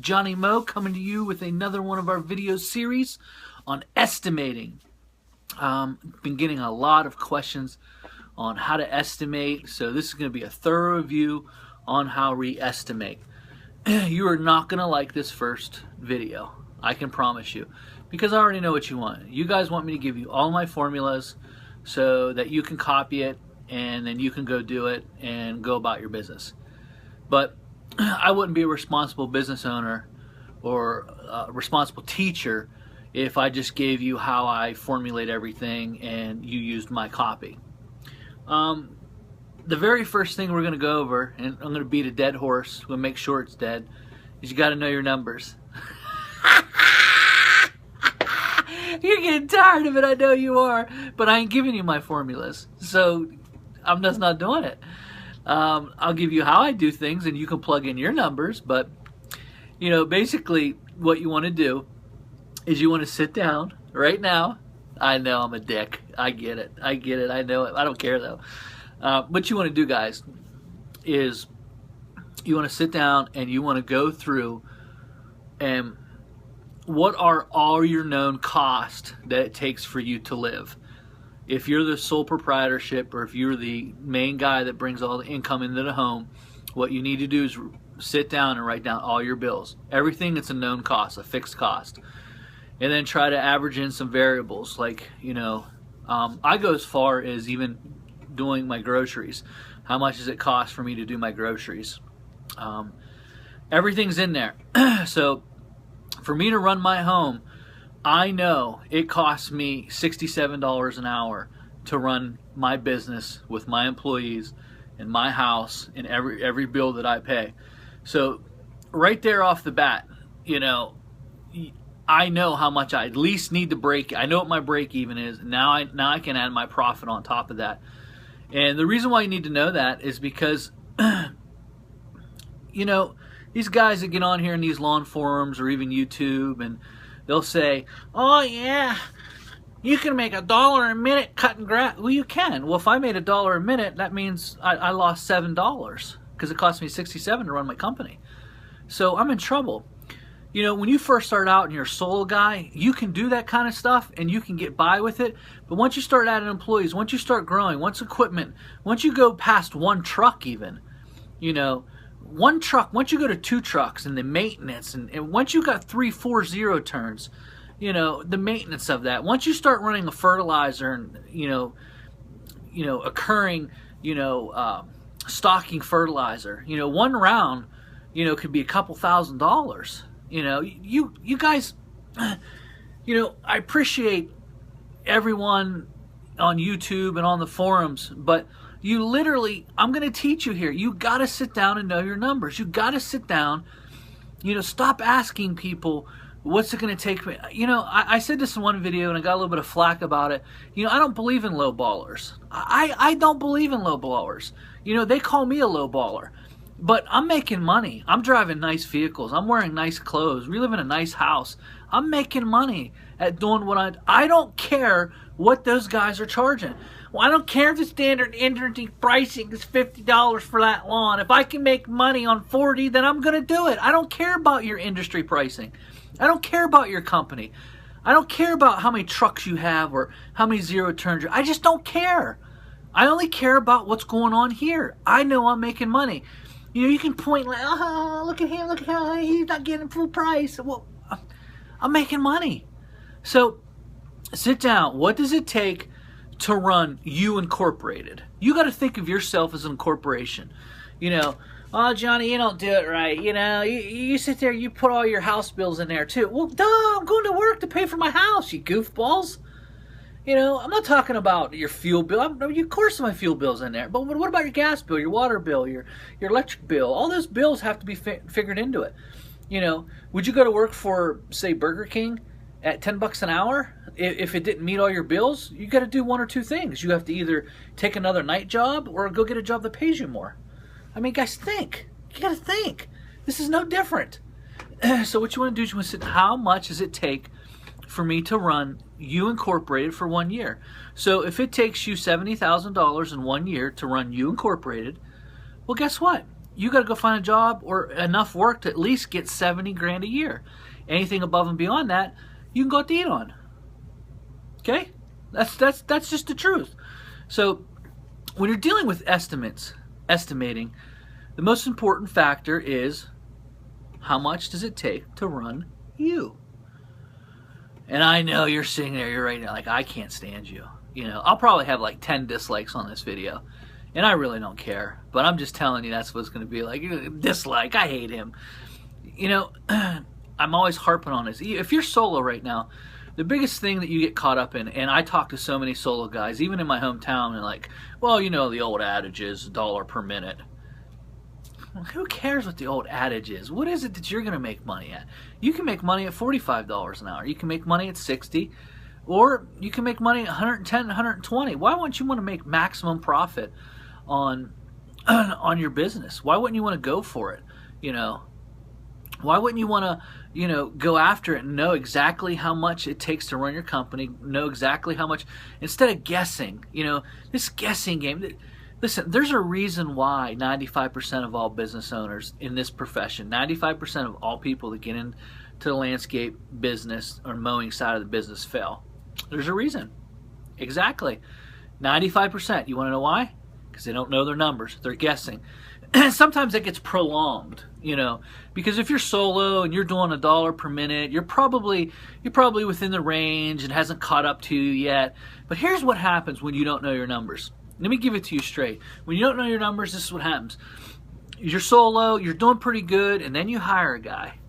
Johnny Mo coming to you with another one of our video series on estimating. Been getting a lot of questions on how to estimate, so this is going to be a thorough review on how we estimate. You are not going to like this first video, I can promise you, because I already know what you want. You guys want me to give you all my formulas so that you can copy it and then you can go do it and go about your business. But I wouldn't be a responsible business owner or a responsible teacher if I just gave you how I formulate everything and you used my copy. The very first thing we're going to go over, and I'm going to beat a dead horse, we'll make sure it's dead, is you got to know your numbers. You're getting tired of it, I know you are, but I ain't giving you my formulas, so I'm just not doing it. I'll give you how I do things and you can plug in your numbers, but you know, basically what you want to do is you want to sit down right now. I know I'm a dick. I get it. I know it. I don't care though. What you want to do, guys, is you want to sit down and you want to go through and what are all your known costs that it takes for you to live. If you're the sole proprietorship or if you're the main guy that brings all the income into the home, what you need to do is sit down and write down all your bills. Everything that's a known cost, a fixed cost. And then try to average in some variables. Like, you know, I go as far as even doing my groceries. How much does it cost for me to do my groceries? Everything's in there. So for me to run my home, I know it costs me $67 an hour to run my business with my employees and my house and every bill that I pay. So right there off the bat, you know, I know how much I at least need to break. I know what my break even is. Now I can add my profit on top of that. And the reason why you need to know that is because, you know, these guys that get on here in these lawn forums or even YouTube, and they'll say, oh yeah, you can make $1 a minute cutting grass. Well, you can. Well, if I made $1 a minute, that means I lost $7 because it cost me $67 to run my company. So I'm in trouble. You know, when you first start out and you're a solo guy, you can do that kind of stuff and you can get by with it. But once you start adding employees, once you start growing, once equipment, once you go past one truck even, you know, one truck, once you go to 2 trucks and the maintenance, and once you got 3, 4 zero turns, you know, the maintenance of that. Once you start running a fertilizer and, you know, occurring, you know, stocking fertilizer, you know, one round, you know, could be a couple $1,000s. You know, you guys, you know, I appreciate everyone on YouTube and on the forums, but you literally, I'm going to teach you here. You got to sit down and know your numbers. You got to sit down, you know, stop asking people, what's it going to take me? You know, I said this in one video and I got a little bit of flack about it. You know, I don't believe in low ballers. I don't believe in low ballers. You know, they call me a low baller. But I'm making money. I'm driving nice vehicles. I'm wearing nice clothes. We live in a nice house. I'm making money at doing what I don't care what those guys are charging. Well, I don't care if the standard industry pricing is $50 for that lawn. If I can make money on 40, then I'm going to do it. I don't care about your industry pricing. I don't care about your company. I don't care about how many trucks you have or how many zero turns. I just don't care. I only care about what's going on here. I know I'm making money. You know, you can point like, oh, look at him, look at how he's not getting full price. Well, I'm making money. So sit down. What does it take to run you incorporated? You got to think of yourself as an corporation. You know, oh, Johnny, you don't do it right. You know, you sit there, you put all your house bills in there too. Well, duh, I'm going to work to pay for my house, you goofballs. You know, I'm not talking about your fuel bill. Of course my fuel bill's in there. But what about your gas bill, your water bill, your electric bill? All those bills have to be figured into it. You know, would you go to work for, say, Burger King at $10 an hour? If it didn't meet all your bills, you got to do one or two things. You have to either take another night job or go get a job that pays you more. I mean, guys, think. You got to think. This is no different. So what you want to do is you want to say, how much does it take for me to run you incorporated for 1 year? So if it takes you $70,000 in 1 year to run you incorporated, well, guess what? you got to go find a job or enough work to at least get 70 grand a year. Anything above and beyond that, you can go out to eat on. Okay? That's just the truth. So when you're dealing with estimating, the most important factor is how much does it take to run you? And I know you're sitting there, you're right now like, I can't stand you. You know, I'll probably have like 10 dislikes on this video. And I really don't care. But I'm just telling you that's what it's going to be like. Dislike, I hate him. You know, I'm always harping on this. If you're solo right now, the biggest thing that you get caught up in, and I talk to so many solo guys, even in my hometown, and like, well, you know, the old adage is $1 per minute. Well, who cares what the old adage is? What is it that you're going to make money at? You can make money at $45 an hour. You can make money at 60, or you can make money at 110, 120. Why wouldn't you want to make maximum profit on your business? Why wouldn't you want to go for it? You know, why wouldn't you want to, you know, go after it and know exactly how much it takes to run your company, know exactly how much, instead of guessing, you know, this guessing game. Listen, there's a reason why 95% of all business owners in this profession, 95% of all people that get into the landscape business or mowing side of the business fail. There's a reason. Exactly. 95%. You want to know why? Because they don't know their numbers. They're guessing. Sometimes that gets prolonged, you know, because if you're solo and you're doing $1 per minute, you're probably within the range and hasn't caught up to you yet. But here's what happens when you don't know your numbers. Let me give it to you straight. When you don't know your numbers, this is what happens. You're solo, you're doing pretty good, and then you hire a guy.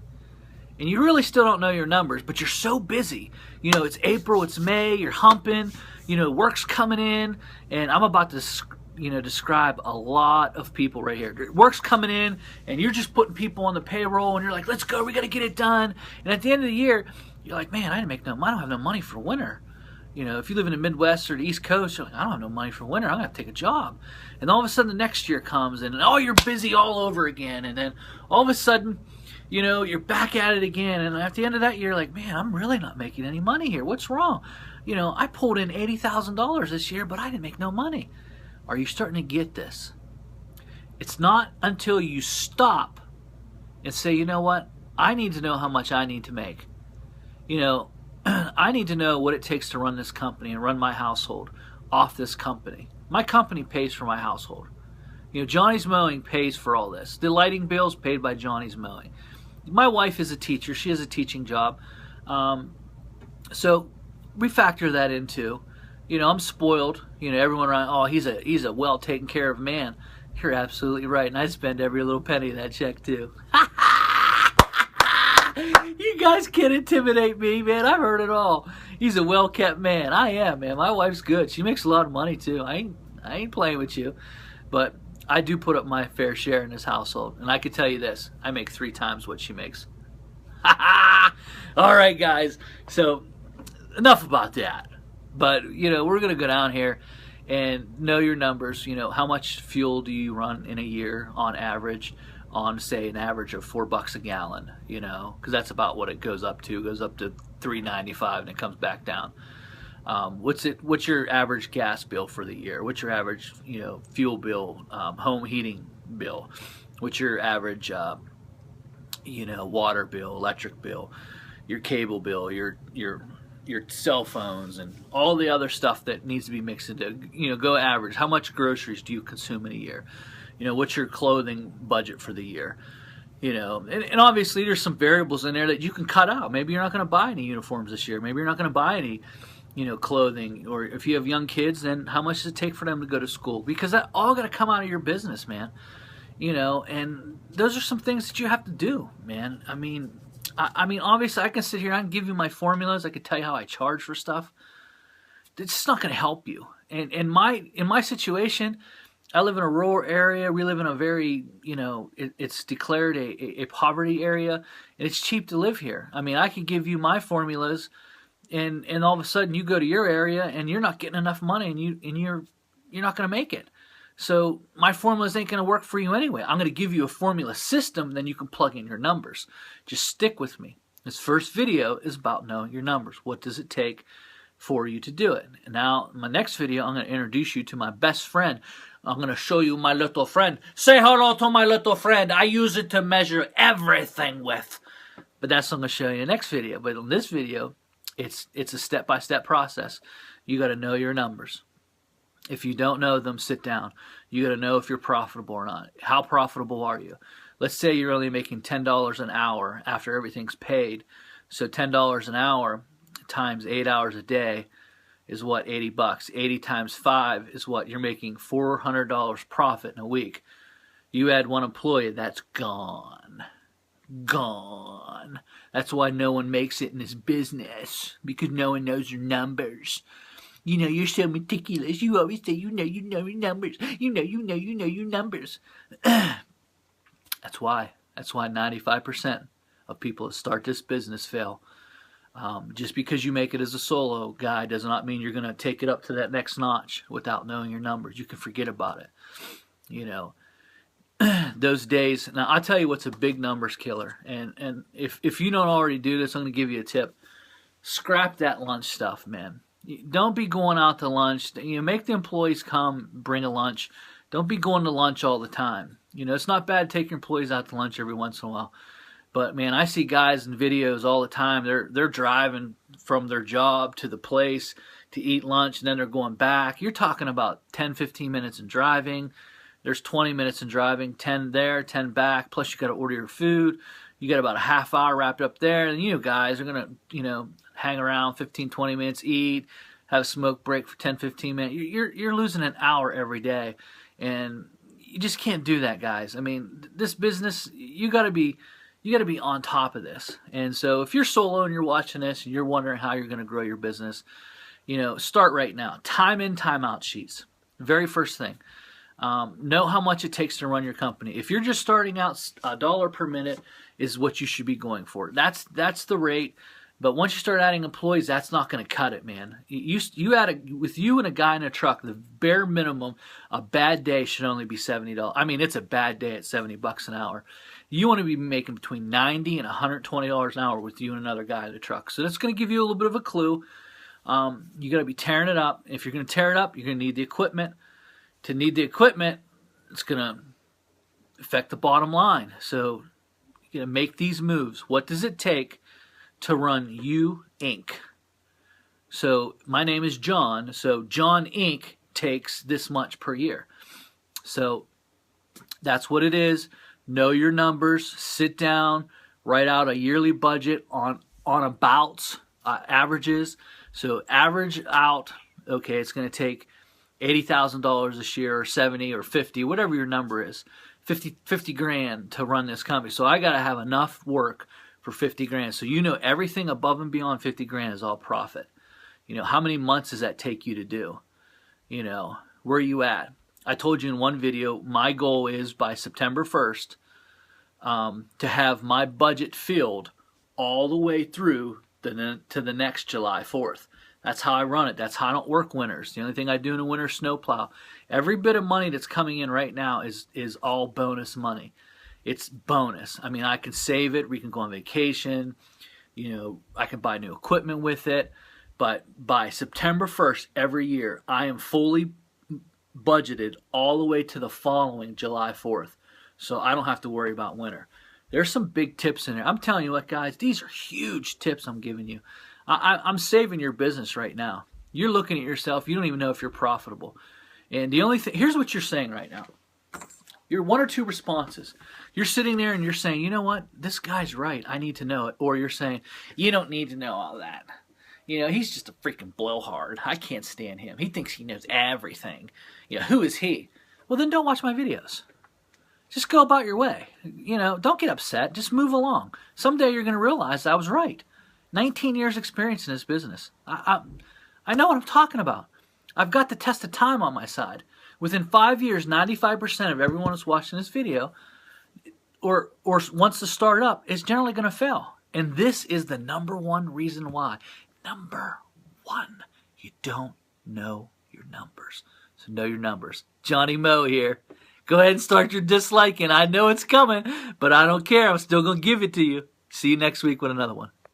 And you really still don't know your numbers, but you're so busy. You know, it's April, it's May, you're humping, you know, work's coming in, and I'm about to, you know, describe a lot of people right here. Work's coming in, and you're just putting people on the payroll, and you're like, let's go, we got to get it done. And at the end of the year, you're like, man, I don't have no money for winter. You know, if you live in the Midwest or the East Coast, you're like, I don't have no money for winter. I'm going to take a job. And all of a sudden the next year comes and oh, you're busy all over again. And then all of a sudden, you know, you're back at it again. And at the end of that year, like, man, I'm really not making any money here. What's wrong? You know, I pulled in $80,000 this year, but I didn't make no money. Are you starting to get this? It's not until you stop and say, you know what? I need to know how much I need to make. You know, I need to know what it takes to run this company and run my household off this company. My company pays for my household. You know, Johnny's Mowing pays for all this. The lighting bill's paid by Johnny's Mowing. My wife is a teacher. She has a teaching job. So we factor that into, you know, I'm spoiled. You know, everyone around, oh, he's a well taken care of man. You're absolutely right. And I spend every little penny of that check too. You guys can't intimidate me, man. I've heard it all. He's a well-kept man. I am, man. My wife's good. She makes a lot of money, too. I ain't playing with you. But I do put up my fair share in this household. And I can tell you this. I make 3 times what she makes. All right, guys. So, enough about that. But, you know, we're going to go down here and know your numbers. You know, how much fuel do you run in a year on average? On, say, an average of $4 a gallon, you know, because that's about what it goes up to. It goes up to $3.95 and it comes back down. What's your average gas bill for the year? What's your average, you know, fuel bill, home heating bill? What's your average, you know, water bill, electric bill, your cable bill, your cell phones, and all the other stuff that needs to be mixed into, you know, go average. How much groceries do you consume in a year? You know, what's your clothing budget for the year? You know, and obviously there's some variables in there that you can cut out. Maybe you're not going to buy any uniforms this year. Maybe you're not going to buy any, you know, clothing. Or if you have young kids, then how much does it take for them to go to school? Because that all got to come out of your business, man. You know, and those are some things that you have to do, man. I mean, obviously I can sit here and I can give you my formulas. I can tell you how I charge for stuff. It's just not going to help you. And in my situation, I live in a rural area. We live in a very, you know, it's declared a poverty area, and it's cheap to live here. I mean, I can give you my formulas, and all of a sudden you go to your area and you're not getting enough money, and you're not going to make it. So my formulas ain't going to work for you anyway. I'm going to give you a formula system, then you can plug in your numbers. Just stick with me. This first video is about knowing your numbers. What does it take for you to do it? And now, in my next video, I'm going to introduce you to my best friend. I'm going to show you my little friend. Say hello to my little friend. I use it to measure everything with. But that's what I'm going to show you in the next video. But in this video, it's a step-by-step process. You got to know your numbers. If you don't know them, sit down. You got to know if you're profitable or not. How profitable are you? Let's say you're only making $10 an hour after everything's paid. So $10 an hour times 8 hours a day is what? $80. 80 times 5 is what? You're making $400 profit in a week. You add one employee, that's gone. Gone. That's why no one makes it in this business, because no one knows your numbers. You know, you're so meticulous. You always say you know your numbers. You know your numbers. That's why 95% of people that start this business fail. Just because you make it as a solo guy does not mean you're going to take it up to that next notch without knowing your numbers. You can forget about it. You know, those days. Now, I'll tell you what's a big numbers killer. And if you don't already do this, I'm going to give you a tip. Scrap that lunch stuff, man. Don't be going out to lunch. You know, make the employees come, bring a lunch. Don't be going to lunch all the time. You know, it's not bad taking employees out to lunch every once in a while. But man, I see guys in videos all the time. They're driving from their job to the place to eat lunch, and then they're going back. You're talking about 10, 15 minutes in driving. There's 20 minutes in driving, 10 there, 10 back. Plus you got to order your food. You got about a half hour wrapped up there. And you know, guys are gonna, you know, hang around 15, 20 minutes, eat, have a smoke break for 10, 15 minutes. You're losing an hour every day, and you just can't do that, guys. I mean, this business, you got to be on top of this. And so if you're solo and you're watching this and you're wondering how you're going to grow your business, you know, start right now. Time in, time out sheets. Very first thing. Know how much it takes to run your company. If you're just starting out, $1 per minute is what you should be going for. That's the rate. But once you start adding employees, that's not going to cut it, man. You add with you and a guy in a truck, the bare minimum, a bad day should only be $70. I mean, it's a bad day at $70 an hour. You want to be making between $90 and $120 an hour with you and another guy in the truck. So that's going to give you a little bit of a clue. You got to be tearing it up. If you're going to tear it up, you're going to need the equipment. To need the equipment, it's going to affect the bottom line. So you're going to make these moves. What does it take to run You Inc.? So my name is John. So John Inc. takes this much per year. So that's what it is. Know your numbers. Sit down. Write out a yearly budget on abouts, averages. So average out, okay, it's going to take $80,000 this year, or 70 or 50, whatever your number is, 50 grand to run this company. So I got to have enough work for 50 grand. So you know everything above and beyond 50 grand is all profit. You know, how many months does that take you to do? You know, where are you at? I told you in one video, my goal is by September 1st to have my budget filled all the way through to the next July 4th. That's how I run it. That's how I don't work winters. The only thing I do in a winter snowplow. Every bit of money that's coming in right now is all bonus money. It's bonus. I mean, I can save it. We can go on vacation. You know, I can buy new equipment with it. But by September 1st every year, I am fully budgeted all the way to the following July 4th. So I don't have to worry about winter. There's some big tips in there. I'm telling you what, guys, these are huge tips I'm giving you. I'm saving your business right now. You're looking at yourself. You don't even know if you're profitable. And the only thing, here's what you're saying right now. You're one or two responses. You're sitting there and you're saying, you know what? This guy's right. I need to know it. Or you're saying, you don't need to know all that. You know, he's just a freaking blowhard. I can't stand him. He thinks he knows everything. You know, who is he? Well, then don't watch my videos. Just go about your way. You know, don't get upset. Just move along. Someday you're going to realize I was right. 19 years experience in this business. I know what I'm talking about. I've got the test of time on my side. Within 5 years, 95% of everyone that's watching this video or wants to start up is generally going to fail. And this is the number one reason why. Number one, you don't know your numbers. So know your numbers. Johnny Moe here. Go ahead and start your disliking. I know it's coming, but I don't care. I'm still going to give it to you. See you next week with another one.